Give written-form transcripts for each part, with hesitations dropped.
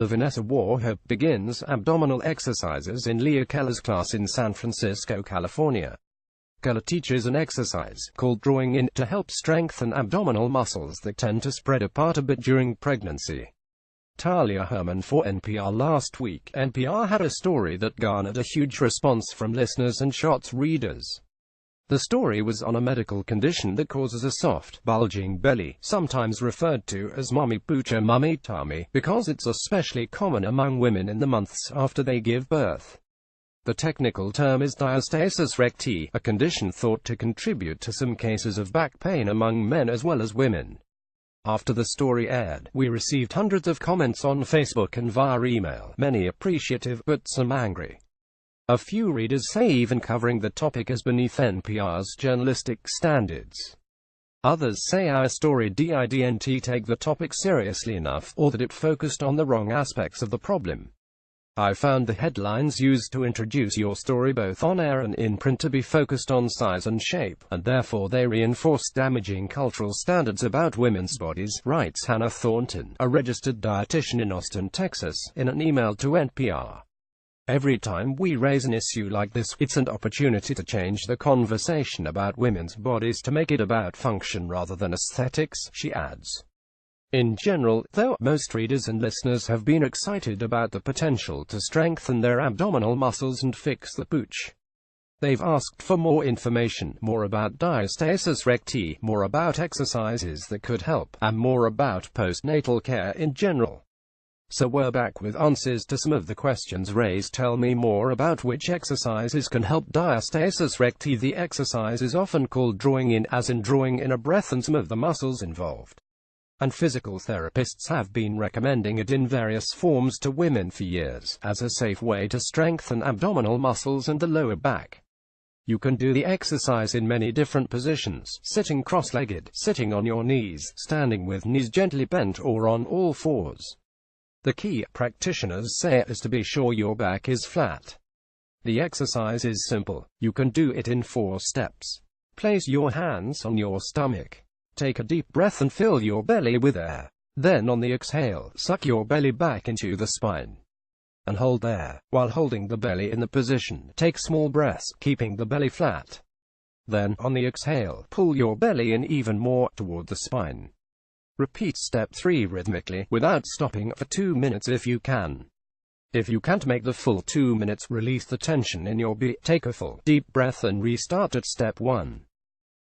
Vanessa Warhope begins abdominal exercises in Leah Keller's class in San Francisco, California. Keller teaches an exercise called drawing in to help strengthen abdominal muscles that tend to spread apart a bit during pregnancy. Talia Herman for NPR. Last week, NPR had a story that garnered a huge response from listeners and Shots readers. The story was on a medical condition that causes a soft, bulging belly, sometimes referred to as mommy pooch or mummy tummy, because it's especially common among women in the months after they give birth. The technical term is diastasis recti, a condition thought to contribute to some cases of back pain among men as well as women. After the story aired, we received hundreds of comments on Facebook and via email, many appreciative, but some angry. A few readers say even covering the topic is beneath NPR's journalistic standards. Others say our story didn't take the topic seriously enough, or that it focused on the wrong aspects of the problem. I found the headlines used to introduce your story both on air and in print to be focused on size and shape, and therefore they reinforce damaging cultural standards about women's bodies, writes Hannah Thornton, a registered dietitian in Austin, Texas, in an email to NPR. Every time we raise an issue like this, it's an opportunity to change the conversation about women's bodies to make it about function rather than aesthetics, she adds. In general, though, most readers and listeners have been excited about the potential to strengthen their abdominal muscles and fix the pooch. They've asked for more information, more about diastasis recti, more about exercises that could help, and more about postnatal care in general. So we're back with answers to some of the questions raised. Tell me more about which exercises can help diastasis recti. The exercise is often called drawing in, as in drawing in a breath and some of the muscles involved. And physical therapists have been recommending it in various forms to women for years, as a safe way to strengthen abdominal muscles and the lower back. You can do the exercise in many different positions: sitting cross-legged, sitting on your knees, standing with knees gently bent, or on all fours. The key, practitioners say, is to be sure your back is flat. The exercise is simple. You can do it in 4 steps. Place your hands on your stomach. Take a deep breath and fill your belly with air. Then on the exhale, suck your belly back into the spine. And hold there. While holding the belly in the position, take small breaths, keeping the belly flat. Then, on the exhale, pull your belly in even more, toward the spine. Repeat step 3 rhythmically, without stopping, for 2 minutes if you can. If you can't make the full 2 minutes, release the tension in your belly, take a full, deep breath and restart at step 1.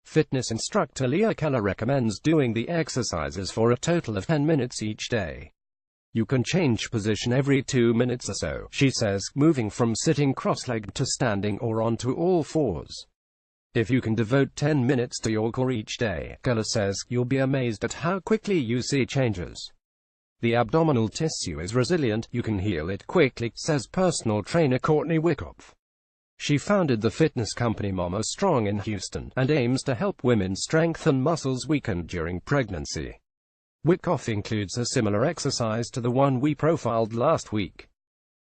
Fitness instructor Leah Keller recommends doing the exercises for a total of 10 minutes each day. You can change position every 2 minutes or so, she says, moving from sitting cross-legged to standing or onto all fours. If you can devote 10 minutes to your core each day, Keller says, you'll be amazed at how quickly you see changes. The abdominal tissue is resilient, you can heal it quickly, says personal trainer Courtney Wyckoff. She founded the fitness company Mama Strong in Houston, and aims to help women strengthen muscles weakened during pregnancy. Wyckoff includes a similar exercise to the one we profiled last week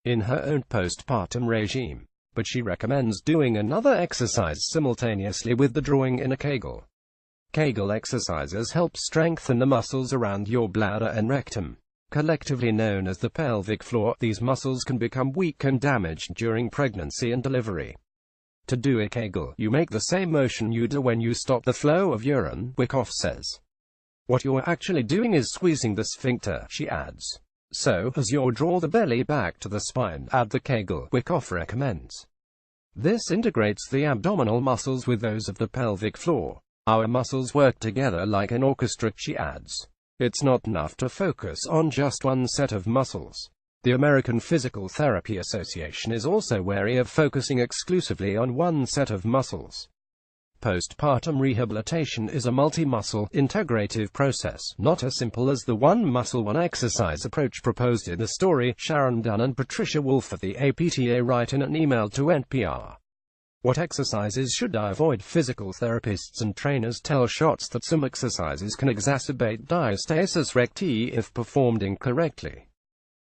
in her own postpartum regime. But she recommends doing another exercise simultaneously with the drawing in a Kegel. Kegel exercises help strengthen the muscles around your bladder and rectum. Collectively known as the pelvic floor, these muscles can become weak and damaged during pregnancy and delivery. To do a Kegel, you make the same motion you do when you stop the flow of urine, Wyckoff says. What you're actually doing is squeezing the sphincter, she adds. So, as you draw the belly back to the spine, add the Kegel, Wyckoff recommends. This integrates the abdominal muscles with those of the pelvic floor. Our muscles work together like an orchestra, she adds. It's not enough to focus on just one set of muscles. The American Physical Therapy Association is also wary of focusing exclusively on one set of muscles. Postpartum rehabilitation is a multi-muscle, integrative process, not as simple as the one muscle, one exercise approach proposed in the story, Sharon Dunn and Patricia Wolf of the APTA write in an email to NPR. What exercises should I avoid? Physical therapists and trainers tell Shots that some exercises can exacerbate diastasis recti if performed incorrectly.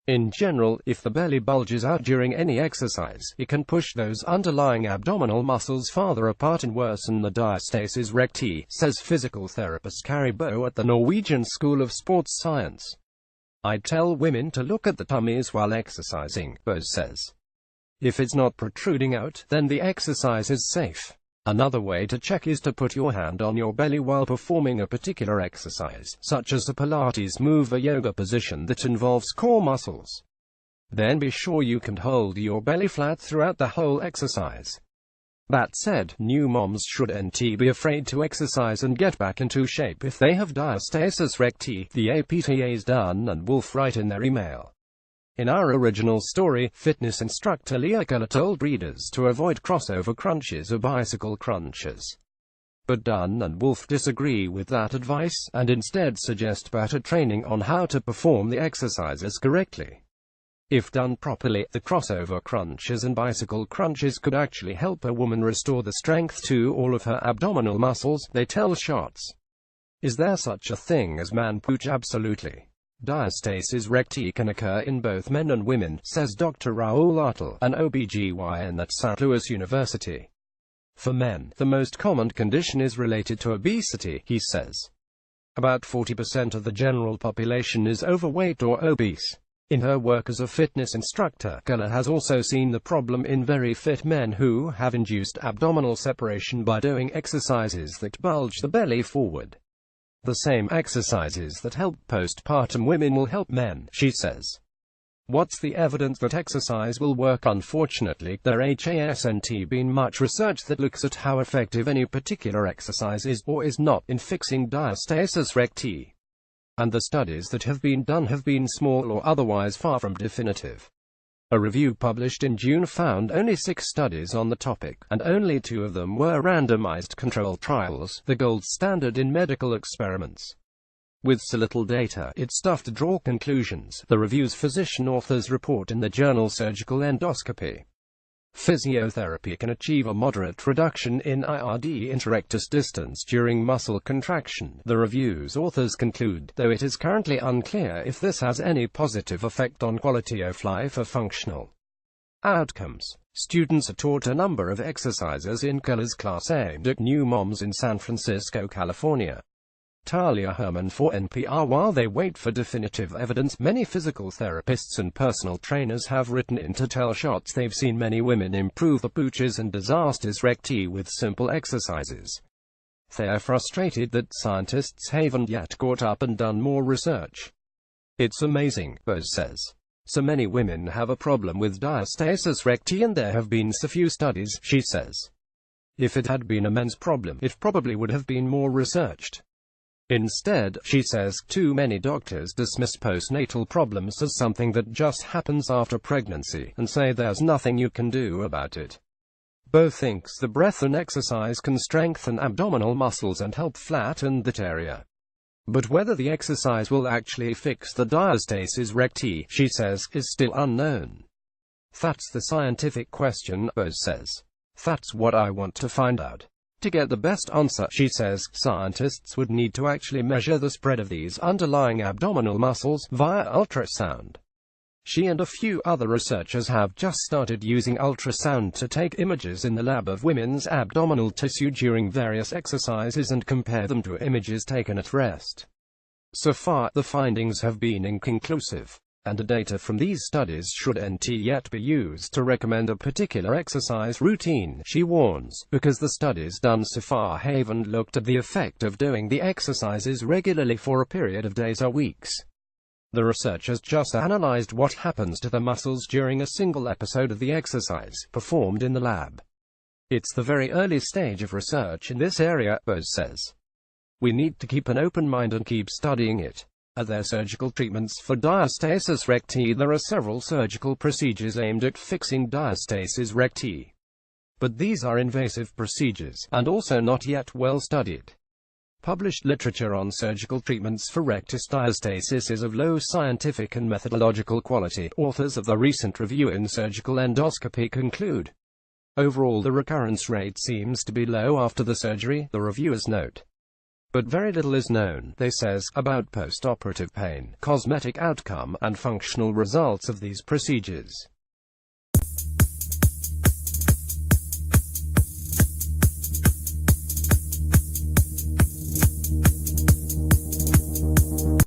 In general, if the belly bulges out during any exercise, it can push those underlying abdominal muscles farther apart and worsen the diastasis recti, says physical therapist Carrie Boe at the Norwegian School of Sports Science. I tell women to look at the tummies while exercising, Buzz says. If it's not protruding out, then the exercise is safe. Another way to check is to put your hand on your belly while performing a particular exercise, such as a Pilates move or yoga position that involves core muscles. Then be sure you can hold your belly flat throughout the whole exercise. That said, new moms shouldn't be afraid to exercise and get back into shape if they have diastasis recti, the APTA's Dunn and Wolf write in their email. In our original story, fitness instructor Leah Keller told readers to avoid crossover crunches or bicycle crunches. But Dunn and Wolf disagree with that advice, and instead suggest better training on how to perform the exercises correctly. If done properly, the crossover crunches and bicycle crunches could actually help a woman restore the strength to all of her abdominal muscles, they tell Shots. Is there such a thing as man pooch? Absolutely. Diastasis recti can occur in both men and women, says Dr. Raul Artel, an OBGYN at St. Louis University. For men, the most common condition is related to obesity, he says. About 40% of the general population is overweight or obese. In her work as a fitness instructor, Keller has also seen the problem in very fit men who have induced abdominal separation by doing exercises that bulge the belly forward. The same exercises that help postpartum women will help men, she says. What's the evidence that exercise will work? Unfortunately, there hasn't been much research that looks at how effective any particular exercise is or is not in fixing diastasis recti. And the studies that have been done have been small or otherwise far from definitive. A review published in June found only 6 studies on the topic, and only 2 of them were randomized control trials, the gold standard in medical experiments. With so little data, it's tough to draw conclusions, the review's physician authors report in the journal Surgical Endoscopy. Physiotherapy can achieve a moderate reduction in IRD interictus distance during muscle contraction, the review's authors conclude, though it is currently unclear if this has any positive effect on quality of life or functional outcomes. Students are taught a number of exercises in Keller's class aimed at new moms in San Francisco, California. Talia Herman for NPR. While they wait for definitive evidence, many physical therapists and personal trainers have written in to tell Shots they've seen many women improve the pooches and diastasis recti with simple exercises. They're frustrated that scientists haven't yet caught up and done more research. It's amazing, Buzz says. So many women have a problem with diastasis recti and there have been so few studies, she says. If it had been a men's problem, it probably would have been more researched. Instead, she says, too many doctors dismiss postnatal problems as something that just happens after pregnancy, and say there's nothing you can do about it. Bo thinks the breath and exercise can strengthen abdominal muscles and help flatten that area. But whether the exercise will actually fix the diastasis recti, she says, is still unknown. That's the scientific question, Buzz says. That's what I want to find out. To get the best answer, she says, scientists would need to actually measure the spread of these underlying abdominal muscles via ultrasound. She and a few other researchers have just started using ultrasound to take images in the lab of women's abdominal tissue during various exercises and compare them to images taken at rest. So far, the findings have been inconclusive, and the data from these studies shouldn't yet be used to recommend a particular exercise routine, she warns, because the studies done so far haven't looked at the effect of doing the exercises regularly for a period of days or weeks. The researchers just analyzed what happens to the muscles during a single episode of the exercise, performed in the lab. It's the very early stage of research in this area, Buzz says. We need to keep an open mind and keep studying it. Are there surgical treatments for diastasis recti? There are several surgical procedures aimed at fixing diastasis recti. But these are invasive procedures, and also not yet well studied. Published literature on surgical treatments for rectus diastasis is of low scientific and methodological quality, authors of the recent review in Surgical Endoscopy conclude. Overall, the recurrence rate seems to be low after the surgery, the reviewers note. But very little is known, they says, about post-operative pain, cosmetic outcome, and functional results of these procedures.